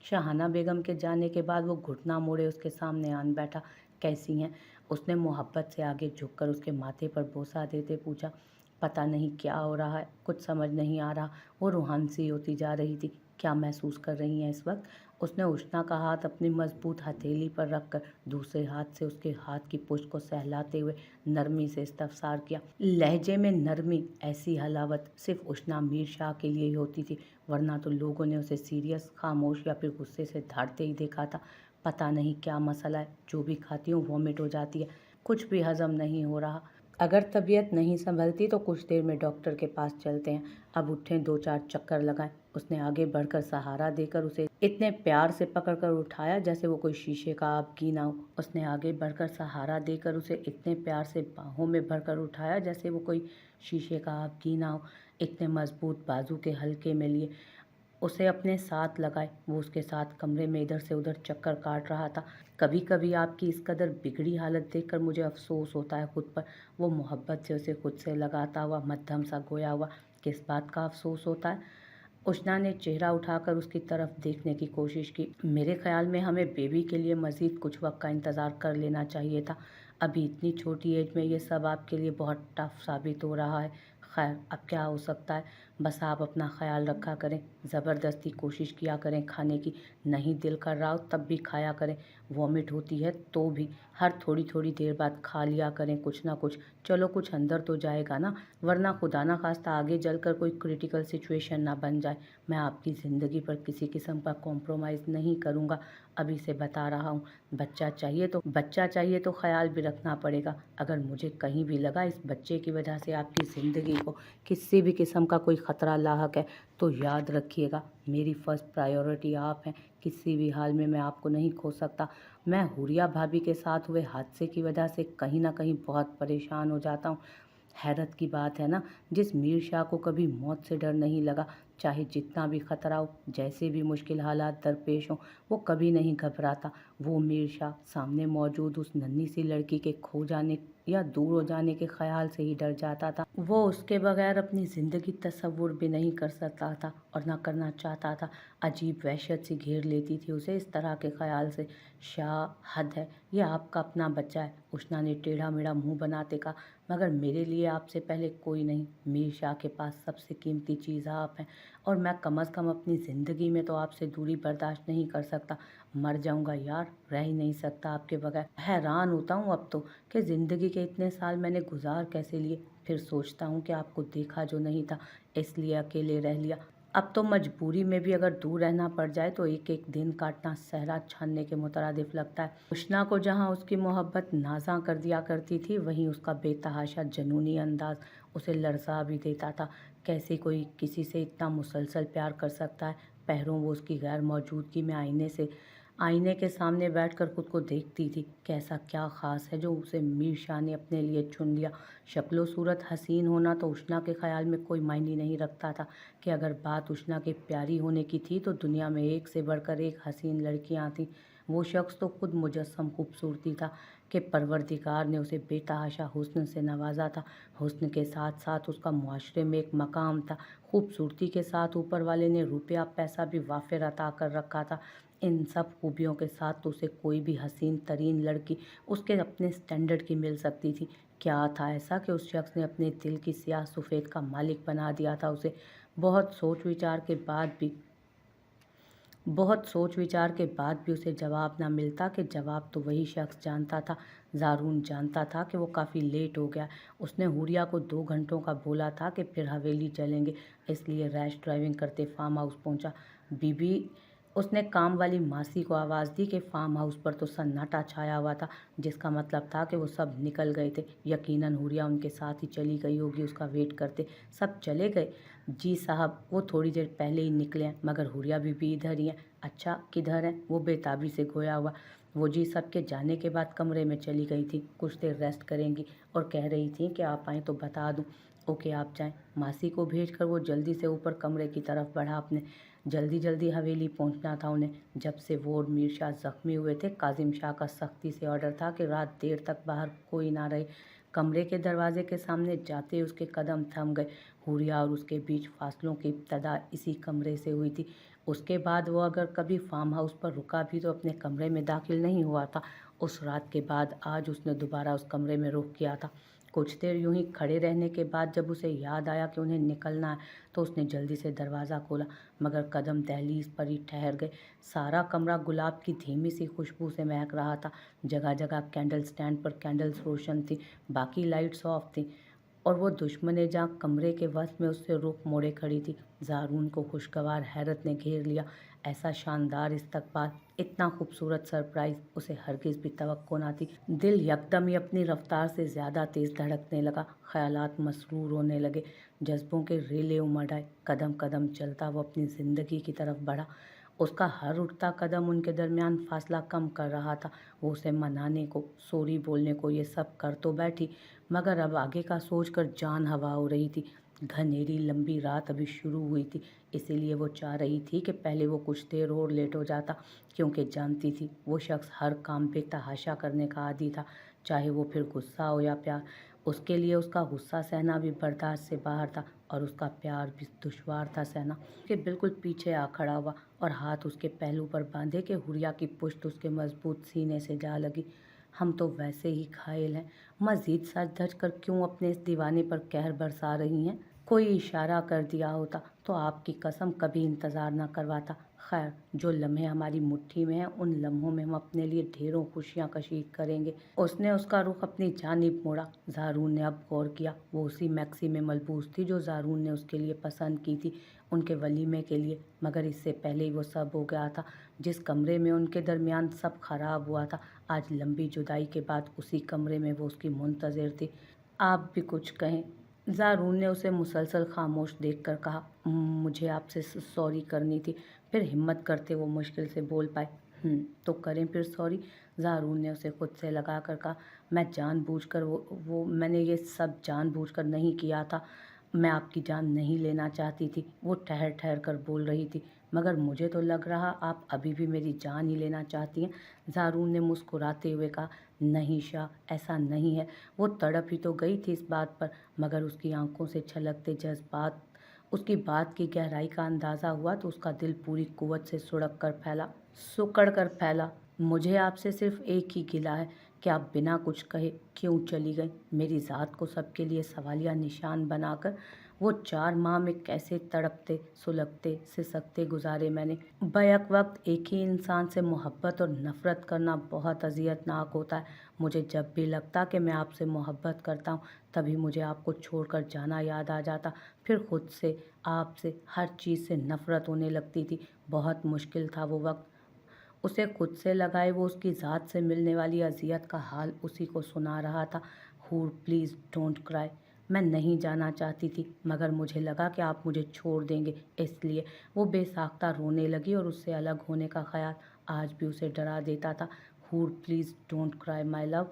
शाहाना बेगम के जाने के बाद वो घुटना मोड़े उसके सामने आन बैठा। कैसी हैं? उसने मोहब्बत से आगे झुककर उसके माथे पर बोसा देते पूछा। पता नहीं क्या हो रहा है, कुछ समझ नहीं आ रहा। वो रूहान सी होती जा रही थी। क्या महसूस कर रही हैं इस वक्त? उसने उष्णा का हाथ अपनी मजबूत हथेली पर रखकर दूसरे हाथ से उसके हाथ की पुष्ट को सहलाते हुए नरमी से इस्तफसार किया। लहजे में नरमी, ऐसी हलावत सिर्फ उष्णा मीर शाह के लिए ही होती थी, वरना तो लोगों ने उसे सीरियस, खामोश या फिर गुस्से से धाड़ते ही देखा था। पता नहीं क्या मसला है, जो भी खाती हूँ वॉमिट हो जाती है, कुछ भी हजम नहीं हो रहा। अगर तबीयत नहीं संभलती तो कुछ देर में डॉक्टर के पास चलते हैं। अब उठें, 2-4 चक्कर लगाएं। उसने आगे बढ़कर सहारा देकर उसे इतने प्यार से पकड़कर उठाया जैसे वो कोई शीशे का आपकी ना हो। उसने आगे बढ़कर सहारा देकर उसे इतने प्यार से बाहों में भरकर उठाया जैसे वो कोई शीशे का आपकी ना हो। इतने मजबूत बाजू के हल्के में लिए उसे अपने साथ लगाए। वो उसके साथ कमरे में इधर से उधर चक्कर काट रहा था। कभी कभी आपकी इस कदर बिगड़ी हालत देखकर मुझे अफसोस होता है खुद पर। वो मोहब्बत से उसे खुद से लगाता हुआ मध्यम सा गोया हुआ। किस बात का अफसोस होता है? उष्णा ने चेहरा उठाकर उसकी तरफ देखने की कोशिश की। मेरे ख्याल में हमें बेबी के लिए मज़ीद कुछ वक्त का इंतज़ार कर लेना चाहिए था। अभी इतनी छोटी एज में ये सब आपके लिए बहुत टफ साबित हो रहा है। खैर, अब क्या हो सकता है। बस आप अपना ख्याल रखा करें। ज़बरदस्ती कोशिश किया करें खाने की। नहीं दिल कर रहा हो तब भी खाया करें। वॉमिट होती है तो भी हर थोड़ी थोड़ी देर बाद खा लिया करें कुछ ना कुछ। चलो, कुछ अंदर तो जाएगा ना, वरना खुदा ना खास्ता आगे चलकर कोई क्रिटिकल सिचुएशन ना बन जाए। मैं आपकी ज़िंदगी पर किसी किस्म का कॉम्प्रोमाइज़ नहीं करूँगा, अभी से बता रहा हूँ। बच्चा चाहिए तो ख्याल भी रखना पड़ेगा। अगर मुझे कहीं भी लगा इस बच्चे की वजह से आपकी ज़िंदगी को किसी भी किस्म का कोई ख़तरा लाहक है, तो याद रखिएगा, मेरी फ़र्स्ट प्रायोरिटी आप हैं। किसी भी हाल में मैं आपको नहीं खो सकता। मैं हुरिया भाभी के साथ हुए हादसे की वजह से कहीं ना कहीं बहुत परेशान हो जाता हूँ। हैरत की बात है ना, जिस मीर शाह को कभी मौत से डर नहीं लगा, चाहे जितना भी खतरा हो, जैसे भी मुश्किल हालात दरपेश हों, वो कभी नहीं घबराता। वो मीर शाह सामने मौजूद उस नन्ही सी लड़की के खो जाने या दूर हो जाने के ख्याल से ही डर जाता था। वो उसके बगैर अपनी ज़िंदगी तसव्वुर भी नहीं कर सकता था और ना करना चाहता था। अजीब वहशत सी घेर लेती थी उसे इस तरह के ख्याल से। शाह, हद है, ये आपका अपना बच्चा है। उष्णा ने टेढ़ा मेढ़ा मुंह बनाते कहा। मगर मेरे लिए आपसे पहले कोई नहीं। मीर शाह के पास सबसे कीमती चीज़ आप हैं, और मैं कम अज़ कम अपनी ज़िंदगी में तो आपसे दूरी बर्दाश्त नहीं कर सकता। मर जाऊंगा यार, रह ही नहीं सकता आपके बगैर। हैरान होता हूँ अब तो कि ज़िंदगी के इतने साल मैंने गुजार कैसे लिए। फिर सोचता हूँ कि आपको देखा जो नहीं था, इसलिए अकेले रह लिया। अब तो मजबूरी में भी अगर दूर रहना पड़ जाए तो एक एक दिन काटना सहरा छानने के मुतरादिफ लगता है। उष्णा को जहाँ उसकी मोहब्बत नाज़ा कर दिया करती थी, वहीं उसका बेतहाशा जनूनी अंदाज उसे लरसा भी देता था। कैसे कोई किसी से इतना मुसलसल प्यार कर सकता है। पहरों वो उसकी गैर मौजूदगी में आईने के सामने बैठकर खुद को देखती थी। कैसा क्या ख़ास है जो उसे मीर शाह ने अपने लिए चुन लिया। शक्लो सूरत हसीन होना तो उष्णा के ख्याल में कोई मायने नहीं रखता था, कि अगर बात उष्णा के प्यारी होने की थी तो दुनिया में एक से बढ़कर एक हसीन लड़कियां थीं। वो शख्स तो खुद मुजस्सम खूबसूरती था कि परवरदिगार ने उसे बेतहाशा हुस्न से नवाजा था। हुस्न के साथ साथ उसका मुआशरे में एक मकाम था। खूबसूरती के साथ ऊपर वाले ने रुपया पैसा भी वाफिर अता कर रखा था। इन सब खूबियों के साथ तो उसे कोई भी हसीन तरीन लड़की उसके अपने स्टैंडर्ड की मिल सकती थी। क्या था ऐसा कि उस शख्स ने अपने दिल की स्याह सफ़ेद का मालिक बना दिया था उसे। बहुत सोच विचार के बाद भी बहुत सोच विचार के बाद भी उसे जवाब ना मिलता, कि जवाब तो वही शख्स जानता था। ज़ारून जानता था कि वो काफ़ी लेट हो गया। उसने हुरिया को 2 घंटों का बोला था कि फिर हवेली चलेंगे, इसलिए रैश ड्राइविंग करते फार्म हाउस पहुंचा। बीबी उसने काम वाली मासी को आवाज़ दी कि फार्म हाउस पर तो सन्नाटा छाया हुआ था, जिसका मतलब था कि वो सब निकल गए थे। यकीनन हुरिया उनके साथ ही चली गई होगी उसका वेट करते। सब चले गए? जी साहब, वो थोड़ी देर पहले ही निकले हैं, मगर हुरिया बीबी इधर ही हैं। अच्छा, किधर है? वो बेताबी से गोया हुआ। वो जी सबके जाने के बाद कमरे में चली गई थी, कुछ देर रेस्ट करेंगी और कह रही थी कि आप आएँ तो बता दूं। ओके, आप जाएं। मासी को भेजकर वो जल्दी से ऊपर कमरे की तरफ बढ़ा। अपने जल्दी जल्दी हवेली पहुंचना था उन्हें। जब से वो और मीर शाह जख्मी हुए थे, काजिम शाह का सख्ती से ऑर्डर था कि रात देर तक बाहर कोई ना रहे। कमरे के दरवाजे के सामने जाते ही उसके कदम थम गए। हुरिया और उसके बीच फासलों की इब्तदा इसी कमरे से हुई थी। उसके बाद वो अगर कभी फार्म हाउस पर रुका भी तो अपने कमरे में दाखिल नहीं हुआ था। उस रात के बाद आज उसने दोबारा उस कमरे में रुख किया था। कुछ देर यूं ही खड़े रहने के बाद जब उसे याद आया कि उन्हें निकलना है तो उसने जल्दी से दरवाज़ा खोला, मगर कदम दहलीज पर ही ठहर गए। सारा कमरा गुलाब की धीमी सी खुशबू से महक रहा था। जगह जगह कैंडल स्टैंड पर कैंडल्स रोशन थी, बाकी लाइट्स ऑफ थी, और वो दुश्मने जहाँ कमरे के वश में उससे रुख मोड़े खड़ी थी। ज़ारून को खुशगवार हैरत ने घेर लिया। ऐसा शानदार इस्तकबाल, इतना खूबसूरत सरप्राइज़ उसे हरगिज़ भी तवक्को ना थी। दिल यकदम ही अपनी रफ्तार से ज़्यादा तेज़ धड़कने लगा। ख़यालात मसरूर होने लगे, जज्बों के रेले उमड़ आए। कदम कदम चलता वो अपनी ज़िंदगी की तरफ बढ़ा। उसका हर उठता कदम उनके दरमियान फासला कम कर रहा था। वो उसे मनाने को, सॉरी बोलने को, ये सब कर तो बैठी, मगर अब आगे का सोचकर जान हवा हो रही थी। घनेरी लंबी रात अभी शुरू हुई थी, इसीलिए वो चाह रही थी कि पहले वो कुछ देर और लेट हो जाता, क्योंकि जानती थी वो शख्स हर काम पे तहाशा करने का आदी था, चाहे वो फिर गुस्सा हो या प्यार। उसके लिए उसका गुस्सा सहना भी बर्दाश्त से बाहर था, और उसका प्यार भी दुश्वार था सहना। उसके बिल्कुल पीछे आ खड़ा हुआ और हाथ उसके पहलू पर बांधे कि हुरिया की पुश्त उसके मजबूत सीने से जा लगी। हम तो वैसे ही घायल हैं, मजीद सच धज कर क्यों अपने इस दीवाने पर कहर बरसा रही हैं? कोई इशारा कर दिया होता तो आपकी कसम कभी इंतज़ार न करवाता। खैर, जो लम्हे हमारी मुट्ठी में हैं उन लम्हों में हम अपने लिए ढेरों खुशियाँ कशीद करेंगे। उसने उसका रुख अपनी जानिब मोड़ा। ज़ारून ने अब गौर किया, वो उसी मैक्सी में मलबूस थी जो ज़ारून ने उसके लिए पसंद की थी उनके वलीमे के लिए, मगर इससे पहले ही वो सब हो गया था। जिस कमरे में उनके दरमियान सब खराब हुआ था, आज लंबी जुदाई के बाद उसी कमरे में वो उसकी मुंतज़िर थी। आप भी कुछ कहें? ज़ारून ने उसे मुसलसल खामोश देखकर कहा, मुझे आपसे सॉरी करनी थी। फिर हिम्मत करते वो मुश्किल से बोल पाए, तो करें फिर सॉरी। ज़ारून ने उसे खुद से लगा कर कहा, मैं जानबूझकर वो मैंने ये सब जानबूझकर नहीं किया था। मैं आपकी जान नहीं लेना चाहती थी। वो ठहर ठहर कर बोल रही थी, मगर मुझे तो लग रहा आप अभी भी मेरी जान ही लेना चाहती हैं। ज़ारून ने मुस्कुराते हुए कहा, नहीं शाह, ऐसा नहीं है। वो तड़प ही तो गई थी इस बात पर, मगर उसकी आंखों से छलकते जज्बात, उसकी बात की गहराई का अंदाज़ा हुआ तो उसका दिल पूरी कुव्वत से सुकड़ कर फैला। मुझे आपसे सिर्फ एक ही गिला है कि आप बिना कुछ कहे क्यों चली गई। मेरी ज़ात को सबके लिए सवालिया निशान बनाकर वो 4 माह में कैसे तड़पते, सुलगते, सिसकते गुजारे मैंने। बैक वक्त एक ही इंसान से मोहब्बत और नफ़रत करना बहुत अज़ियतनाक होता है। मुझे जब भी लगता कि मैं आपसे मोहब्बत करता हूँ, तभी मुझे आपको छोड़कर जाना याद आ जाता। फिर खुद से, आपसे, हर चीज़ से नफ़रत होने लगती थी। बहुत मुश्किल था वो वक्त। उसे खुद से लगाए वो उसकी ज़ात से मिलने वाली अज़ियत का हाल उसी को सुना रहा था। Hoor, please don't cry. मैं नहीं जाना चाहती थी, मगर मुझे लगा कि आप मुझे छोड़ देंगे, इसलिए। वो बेसाख्ता रोने लगी और उससे अलग होने का ख्याल आज भी उसे डरा देता था। Hoor, please don't cry my love.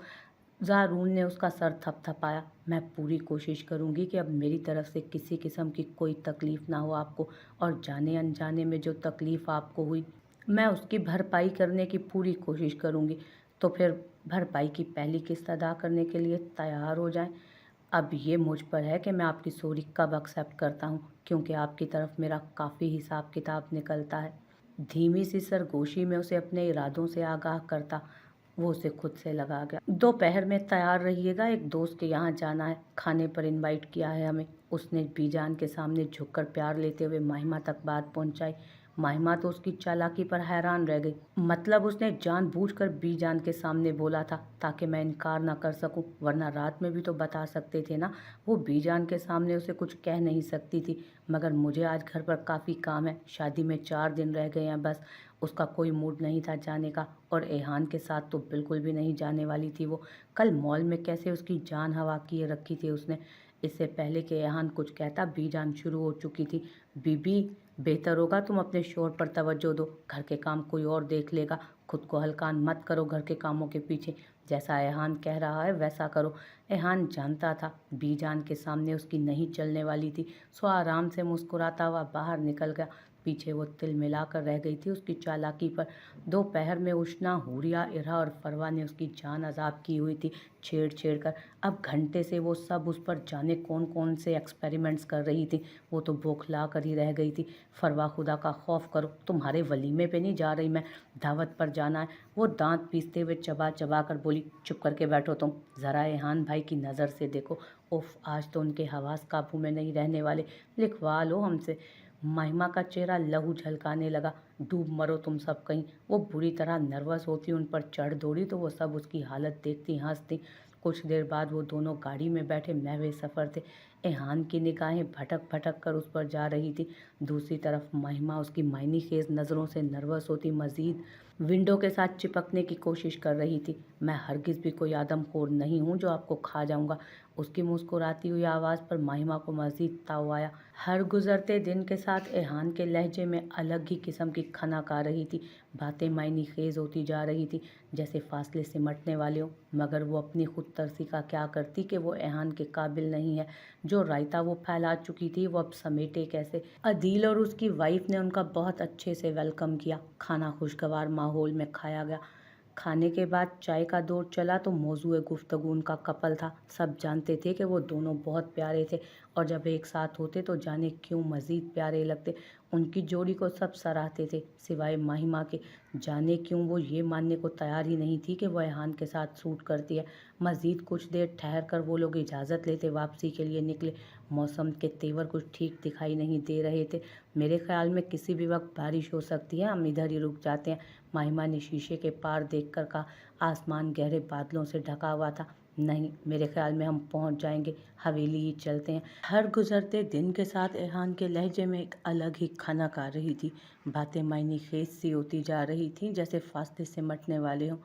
Zaroon ने उसका सर थपथपाया। मैं पूरी कोशिश करूँगी कि अब मेरी तरफ से किसी किस्म की कोई तकलीफ़ ना हो आपको, और जाने अनजाने में जो तकलीफ़ आपको हुई, मैं उसकी भरपाई करने की पूरी कोशिश करूँगी। तो फिर भरपाई की पहली किस्त अदा करने के लिए तैयार हो जाएं। अब ये मुझ पर है कि मैं आपकी सॉरी कब एक्सेप्ट करता हूँ, क्योंकि आपकी तरफ मेरा काफ़ी हिसाब किताब निकलता है। धीमी सी सरगोशी में उसे अपने इरादों से आगाह करता वो उसे खुद से लगा गया। दोपहर में तैयार रहिएगा, एक दोस्त के यहाँ जाना है, खाने पर इनवाइट किया है हमें। उसने बीजान के सामने झुककर प्यार लेते हुए माहिमा तक बात पहुंचाई। माहिमा तो उसकी चालाकी पर हैरान रह गई। मतलब उसने जानबूझकर बीजान के सामने बोला था ताकि मैं इनकार ना कर सकूं, वरना रात में भी तो बता सकते थे ना। वो बीजान के सामने उसे कुछ कह नहीं सकती थी, मगर मुझे आज घर पर काफ़ी काम है, शादी में 4 दिन रह गए हैं बस। उसका कोई मूड नहीं था जाने का, और एहान के साथ तो बिल्कुल भी नहीं जाने वाली थी वो। कल मॉल में कैसे उसकी जान हवा किए रखी थी उसने। इससे पहले कि एहान कुछ कहता, बीजान शुरू हो चुकी थी, बीबी, बेहतर होगा तुम अपने शोर पर तवज्जो दो, घर के काम कोई और देख लेगा। खुद को हलकान मत करो घर के कामों के पीछे, जैसा एहान कह रहा है वैसा करो। एहान जानता था बीजान के सामने उसकी नहीं चलने वाली थी, सो आराम से मुस्कुराता हुआ बाहर निकल गया। पीछे वो तिल मिलाकर रह गई थी उसकी चालाकी पर। दोपहर में उष्णा, हुरिया, इरा और फरवा ने उसकी जान अजाब की हुई थी छेड़ कर। अब घंटे से वो सब उस पर जाने कौन कौन से एक्सपेरिमेंट्स कर रही थी। वो तो बौखला कर ही रह गई थी। फरवा, खुदा का खौफ करो, तुम्हारे वलीमे पे नहीं जा रही मैं, दावत पर जाना है। वो दांत पीसते हुए चबा चबा कर बोली, चुप करके बैठो तुम, ज़रा एहान भाई की नज़र से देखो। उफ, आज तो उनके हवास काबू में नहीं रहने वाले, लिखवा लो हमसे। महिमा का चेहरा लहू झलकाने लगा। डूब मरो तुम सब कहीं। वो बुरी तरह नर्वस होती उन पर चढ़ दौड़ी तो वो सब उसकी हालत देखती हंसती। कुछ देर बाद वो दोनों गाड़ी में बैठे महवे सफ़र थे। एहान की निगाहें भटक भटक कर उस पर जा रही थी। दूसरी तरफ महिमा उसकी मायनी खेज नज़रों से नर्वस होती मज़ीद विंडो के साथ चिपकने की कोशिश कर रही थी। मैं हरगिज़ भी कोई आदमखोर नहीं हूँ जो आपको खा जाऊँगा। उसकी मुस्कुराती हुई आवाज़ पर महिमा को मज़ीद ताव आया। हर गुज़रते दिन के साथ एहान के लहजे में अलग ही किस्म की खनक आ रही थी। बातें मायनी खेज होती जा रही थी, जैसे फासले सिमटने वाले हो। मगर वो अपनी खुद तरसी का क्या करती कि वो एहान के काबिल नहीं है। जो रायता वो फैला चुकी थी वो अब समेटे कैसे। अदील और उसकी वाइफ ने उनका बहुत अच्छे से वेलकम किया। खाना खुशगवार माहौल में खाया गया। खाने के बाद चाय का दौर चला तो मौजूए गुफ्तगू उनका कपल था। सब जानते थे कि वो दोनों बहुत प्यारे थे और जब एक साथ होते तो जाने क्यों मज़ीद प्यारे लगते। उनकी जोड़ी को सब सराहते थे सिवाय महिमा के। जाने क्यों वो ये मानने को तैयार ही नहीं थी कि वह एहान के साथ सूट करती है। मज़ीद कुछ देर ठहर कर वो लोग इजाज़त लेते वापसी के लिए निकले। मौसम के तेवर कुछ ठीक दिखाई नहीं दे रहे थे। मेरे ख्याल में किसी भी वक्त बारिश हो सकती है, हम इधर ही रुक जाते हैं। महिमा ने शीशे के पार देखकर कहा। आसमान गहरे बादलों से ढका हुआ था। नहीं, मेरे ख्याल में हम पहुंच जाएंगे, हवेली ही चलते हैं। हर गुजरते दिन के साथ एहान के लहजे में एक अलग ही खनक आ रही थी। बातें मायने खेज सी होती जा रही थीं, जैसे फासले सिमटने वाले हों।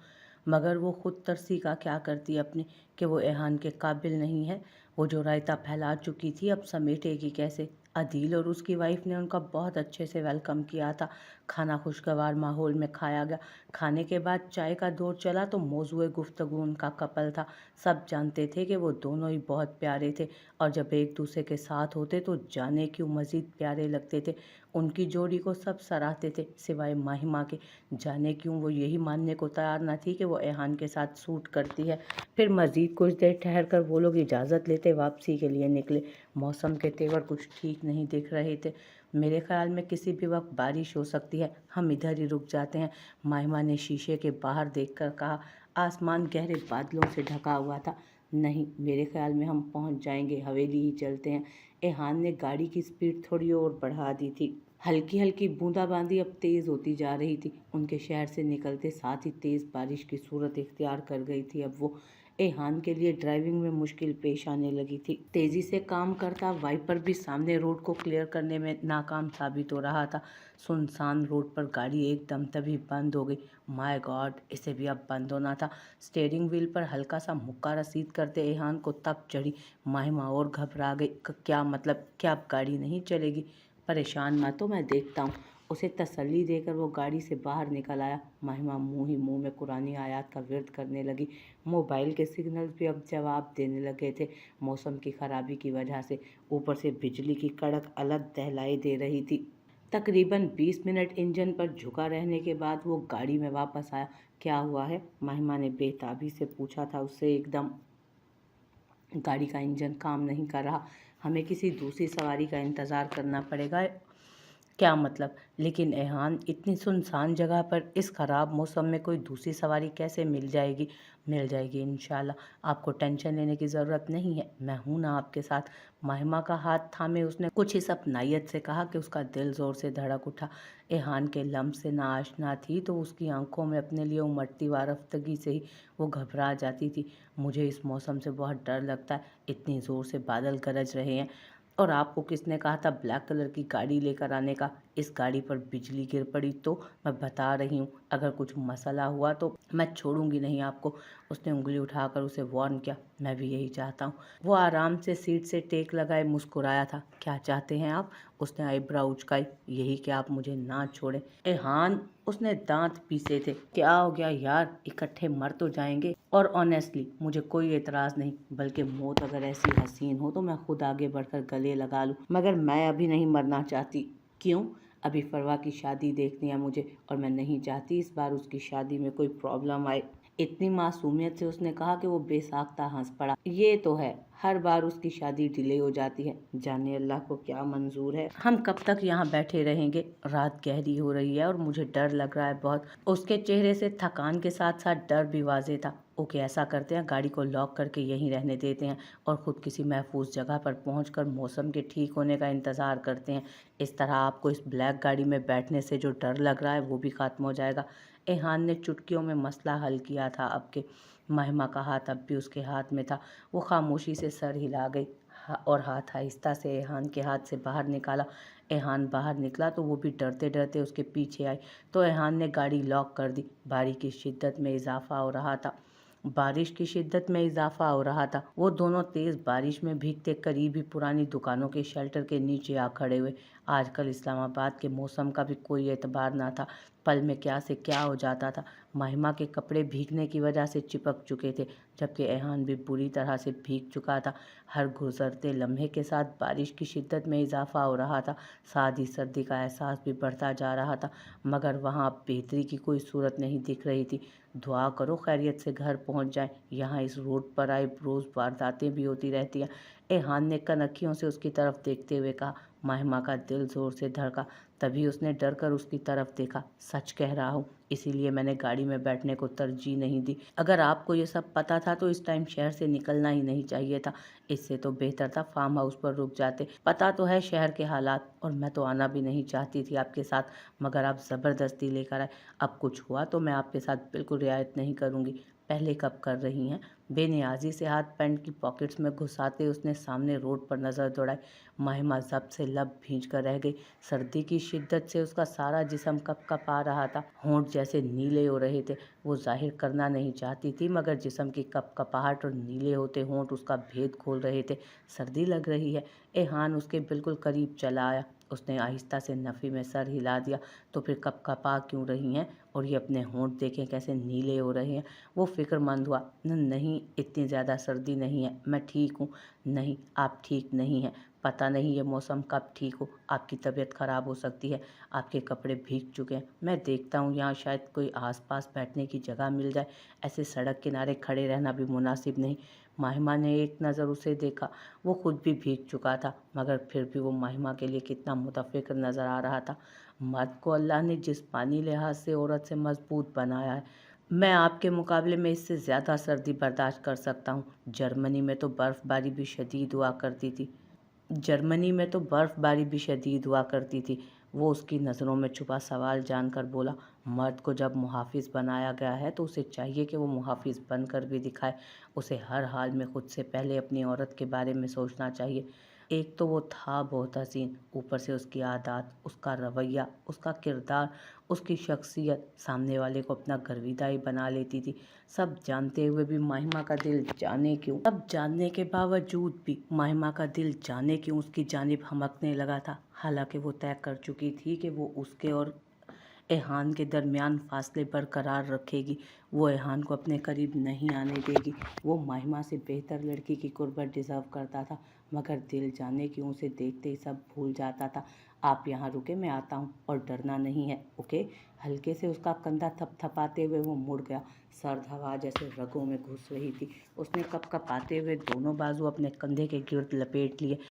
मगर वो खुद तरसी का क्या करती अपने कि वो एहान के काबिल नहीं है। वो जो रायता फैला चुकी थी अब समेटेगी कैसे। अदील और उसकी वाइफ ने उनका बहुत अच्छे से वेलकम किया था। खाना खुशगवार माहौल में खाया गया। खाने के बाद चाय का दौर चला तो मौजूए गुफ्तगू उनका कपल था। सब जानते थे कि वो दोनों ही बहुत प्यारे थे और जब एक दूसरे के साथ होते तो जाने क्यों मज़ीद प्यारे लगते थे। उनकी जोड़ी को सब सराहते थे सिवाय महिमा के। जाने क्यों वो यही मानने को तैयार न थी कि वो एहान के साथ सूट करती है। फिर मज़ीद कुछ देर ठहर कर वो लोग इजाज़त लेते वापसी के लिए निकले। मौसम के तेवर कुछ ठीक नहीं दिख रहे थे। मेरे ख्याल में किसी भी वक्त बारिश हो सकती है, हम इधर ही रुक जाते हैं, महिमा ने शीशे के बाहर देखकर कहा। आसमान गहरे बादलों से ढका हुआ था। नहीं, मेरे ख्याल में हम पहुंच जाएंगे, हवेली ही चलते हैं। एहान ने गाड़ी की स्पीड थोड़ी और बढ़ा दी थी। हल्की हल्की बूंदाबांदी अब तेज़ होती जा रही थी। उनके शहर से निकलते साथ ही तेज़ बारिश की सूरत इख्तियार कर गई थी। अब वो एहान के लिए ड्राइविंग में मुश्किल पेश आने लगी थी। तेज़ी से काम करता वाइपर भी सामने रोड को क्लियर करने में नाकाम साबित हो रहा था। सुनसान रोड पर गाड़ी एकदम तभी बंद हो गई। माय गॉड, इसे भी अब बंद होना था। स्टीयरिंग व्हील पर हल्का सा मुक्का रसीद करते एहान को तप चढ़ी। महिमा और घबरा गई। क्या मतलब, क्या अब गाड़ी नहीं चलेगी? परेशान मत हो, मैं देखता हूँ। उसे तसल्ली देकर वो गाड़ी से बाहर निकल आया। महिमा मुंह ही मुंह में कुरानी आयात का विर्द करने लगी। मोबाइल के सिग्नल्स भी अब जवाब देने लगे थे मौसम की खराबी की वजह से। ऊपर से बिजली की कड़क अलग दहलाई दे रही थी। तकरीबन 20 मिनट इंजन पर झुका रहने के बाद वो गाड़ी में वापस आया। क्या हुआ है? महिमा ने बेताबी से पूछा था उससे। एकदम गाड़ी का इंजन काम नहीं कर रहा, हमें किसी दूसरी सवारी का इंतज़ार करना पड़ेगा। क्या मतलब? लेकिन एहान, इतनी सुनसान जगह पर इस ख़राब मौसम में कोई दूसरी सवारी कैसे मिल जाएगी? मिल जाएगी इंशाल्लाह, आपको टेंशन लेने की ज़रूरत नहीं है, मैं हूं ना आपके साथ। महिमा का हाथ थामे उसने कुछ इस अपनायत से कहा कि उसका दिल ज़ोर से धड़क उठा। एहान के लम्स से नाआशना थी तो उसकी आंखों में अपने लिए उमड़ती वारफ्तगी से ही वो घबरा जाती थी। मुझे इस मौसम से बहुत डर लगता है, इतनी ज़ोर से बादल गरज रहे हैं। और आपको किसने कहा था ब्लैक कलर की गाड़ी लेकर आने का? इस गाड़ी पर बिजली गिर पड़ी तो? मैं बता रही हूँ, अगर कुछ मसला हुआ तो मैं छोड़ूंगी नहीं आपको। उसने उंगली उठाकर उसे वार्न किया। मैं भी यही चाहता हूँ। वो आराम से सीट से टेक लगाए मुस्कुराया था। क्या चाहते हैं आप? उसने आईब्रो उचकाई। यही कि आप मुझे ना छोड़ें। एहान, उसने दांत पीसे थे। क्या हो गया यार, इकट्ठे मर तो जाएंगे। और ऑनेस्टली मुझे कोई एतराज़ नहीं, बल्कि मौत अगर ऐसी हसीन हो तो मैं खुद आगे बढ़कर गले लगा लूँ, मगर मैं अभी नहीं मरना चाहती। क्यों? अभी फरवा की शादी देखनी है मुझे और मैं नहीं चाहती इस बार उसकी शादी में कोई प्रॉब्लम आए। इतनी मासूमियत से उसने कहा कि वो बेसाख्ता हंस पड़ा। ये तो है, हर बार उसकी शादी डिले हो जाती है, जाने अल्लाह को क्या मंजूर है। हम कब तक यहाँ बैठे रहेंगे? रात गहरी हो रही है और मुझे डर लग रहा है बहुत। उसके चेहरे से थकान के साथ साथ डर भी वाज़ेह था। ओके, ऐसा करते हैं, गाड़ी को लॉक करके यहीं रहने देते हैं और ख़ुद किसी महफूज जगह पर पहुंचकर मौसम के ठीक होने का इंतज़ार करते हैं। इस तरह आपको इस ब्लैक गाड़ी में बैठने से जो डर लग रहा है वो भी ख़त्म हो जाएगा। एहान ने चुटकियों में मसला हल किया था। अब के महिमा का हाथ अब भी उसके हाथ में था। वो खामोशी से सर हिला गई और हाथ आहिस्ता से एहान के हाथ से बाहर निकाला। एहान बाहर निकला तो वो भी डरते डरते उसके पीछे आई तो एहान ने गाड़ी लॉक कर दी। बारिश की शिद्दत में इजाफा हो रहा था। वो दोनों तेज़ बारिश में भीगते करीब ही पुरानी दुकानों के शेल्टर के नीचे आ खड़े हुए। आजकल इस्लामाबाद के मौसम का भी कोई एतबार ना था, पल में क्या से क्या हो जाता था। महिमा के कपड़े भीगने की वजह से चिपक चुके थे, जबकि एहान भी बुरी तरह से भीग चुका था। हर गुजरते लम्हे के साथ बारिश की शिद्दत में इजाफा हो रहा था, साथ ही सर्दी का एहसास भी बढ़ता जा रहा था, मगर वहाँ अब बेहतरी की कोई सूरत नहीं दिख रही थी। दुआ करो खैरियत से घर पहुँच जाए, यहाँ इस रोड पर आए रोज़ वारदातें भी होती रहती हैं। एहान ने कनखियों से उसकी तरफ देखते हुए कहा। महिमा का दिल ज़ोर से धड़का, तभी उसने डर कर उसकी तरफ देखा। सच कह रहा हूँ, इसीलिए मैंने गाड़ी में बैठने को तरजीह नहीं दी। अगर आपको ये सब पता था तो इस टाइम शहर से निकलना ही नहीं चाहिए था। इससे तो बेहतर था फार्म हाउस पर रुक जाते। पता तो है शहर के हालात, और मैं तो आना भी नहीं चाहती थी आपके साथ, मगर आप ज़बरदस्ती लेकर आए। अब कुछ हुआ तो मैं आपके साथ बिल्कुल रियायत नहीं करूँगी। पहले कब कर रही हैं? बेनियाजी से हाथ पैंट की पॉकेट्स में घुसाते उसने सामने रोड पर नज़र दौड़ाई। महिमा ज़ब्त से लब भींच कर रह गई। सर्दी की शिद्दत से उसका सारा जिस्म कँप-कँपा रहा था, होंठ जैसे नीले हो रहे थे। वो जाहिर करना नहीं चाहती थी, मगर जिस्म की कँपकँपाहट और नीले होते होंठ उसका भेद खोल रहे थे। सर्दी लग रही है। एहान उसके बिल्कुल करीब चला आया। उसने आहिस्ता से नफ़ी में सर हिला दिया। तो फिर कँपकँपा क्यों रही हैं? और ये अपने होंठ देखें कैसे नीले हो रहे हैं। वो फ़िक्रमंद हुआ। नहीं, इतनी ज़्यादा सर्दी नहीं है, मैं ठीक हूँ। नहीं, आप ठीक नहीं हैं। पता नहीं ये मौसम कब ठीक हो, आपकी तबीयत ख़राब हो सकती है। आपके कपड़े भीग चुके हैं। मैं देखता हूँ यहाँ शायद कोई आसपास बैठने की जगह मिल जाए। ऐसे सड़क किनारे खड़े रहना भी मुनासिब नहीं। महिमा ने एक नज़र उसे देखा। वो खुद भी भीग चुका था, मगर फिर भी वो महिमा के लिए कितना मुतफ़िक्र नज़र आ रहा था। मर्द को अल्लाह ने जिस्मानी लिहाज से औरत से मजबूत बनाया है। मैं आपके मुकाबले में इससे ज़्यादा सर्दी बर्दाश्त कर सकता हूँ। जर्मनी में तो बर्फ़बारी भी शदीद हुआ करती थी। वो उसकी नज़रों में छुपा सवाल जानकर बोला। मर्द को जब मुहाफ़िज़ बनाया गया है तो उसे चाहिए कि वो मुहाफ़िज़ बनकर भी दिखाए। उसे हर हाल में खुद से पहले अपनी औरत के बारे में सोचना चाहिए। एक तो वो था बहुत हसीन, ऊपर से उसकी आदत, उसका रवैया, उसका किरदार, उसकी शख्सियत सामने वाले को अपना गर्विदा ही बना लेती थी। सब जानते हुए भी महिमा का दिल जाने क्यों, सब जानने के बावजूद भी महिमा का दिल जाने क्यों उसकी जानिब हमकने लगा था। हालांकि वो तय कर चुकी थी कि वो उसके और एहान के दरमियान फासले बरकरार रखेगी। वो एहान को अपने करीब नहीं आने देगी। वो महिमा से बेहतर लड़की की कुर्बत डिज़र्व करता था, मगर दिल जाने क्यों उसे देखते ही सब भूल जाता था। आप यहाँ रुके, मैं आता हूँ, और डरना नहीं है, ओके? हल्के से उसका कंधा थपथपाते हुए वो मुड़ गया। सर्द हवा जैसे रगों में घुस रही थी। उसने कँपकँपाते हुए दोनों बाजू अपने कंधे के गिर्द लपेट लिए।